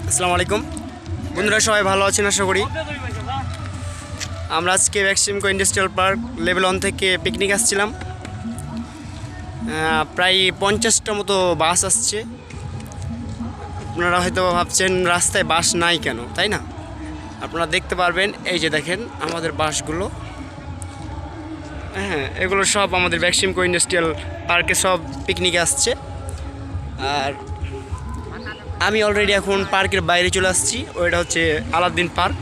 আসসালামু আলাইকুম বন্ধুরা, সবাই ভালো আছেন আশা করি। আমরা আজকে ব্যাক্সিমকো ইন্ডাস্ট্রিয়াল পার্ক লেভেল 1 থেকে পিকনিক আসছিলাম। প্রায় 50টা মতো বাস আসছে। আপনারা হয়তো ভাবছেন রাস্তায় বাস নাই কেন, তাই না? আপনারা দেখতে পারবেন, এই যে দেখেন আমাদের বাসগুলো। হ্যাঁ, এগুলো সব আমাদের ব্যাক্সিমকো ইন্ডাস্ট্রিয়াল পার্কে সব পিকনিকে আসছে। আর আমি অলরেডি এখন পার্কের বাইরে চলে আসছি। ওইটা হচ্ছে আলাউদ্দিন পার্ক,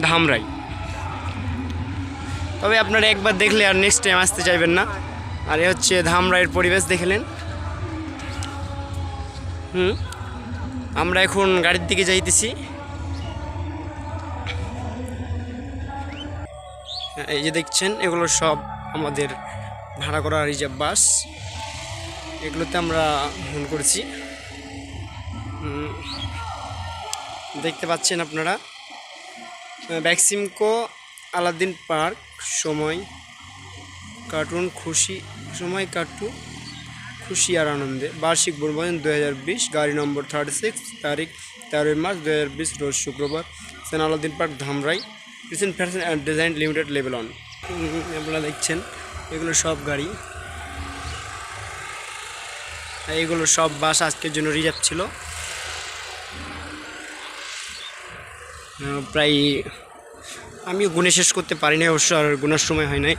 ধামরাই। তবে আপনারা একবার দেখলে আর নেক্সট টাইম আসতে চাইবেন না। আর এ হচ্ছে ধামরাইয়ের পরিবেশ দেখলেন। আমরা এখন গাড়ির দিকে যাইতেছি। এই যে দেখছেন, এগুলো সব আমাদের ভাড়া করা রিজার্ভ বাস। এগুলোতে আমরা ভ্রমণ করেছি। দেখতে পাচ্ছেন আপনারা, ব্যাক্সিমকো আলাউদ্দিন পার্ক। সময় কার্টুন খুশি আর আনন্দে। বার্ষিক বনভোজন 2020, গাড়ি নম্বর 36, তারিখ 13 মার্চ 2020, রোজ শুক্রবার। Sen Alauddin park, Dhamrai. Present fashion and design limited, level 1। আপনারা দেখছেন এগুলো সব গাড়ি, এইগুলো সব বাস আজকের জন্য রিজার্ভ ছিল। প্রায় আমিও গুনে শেষ করতে পারি নাই, অবশ্য আর গুনার সময় হয় নাই।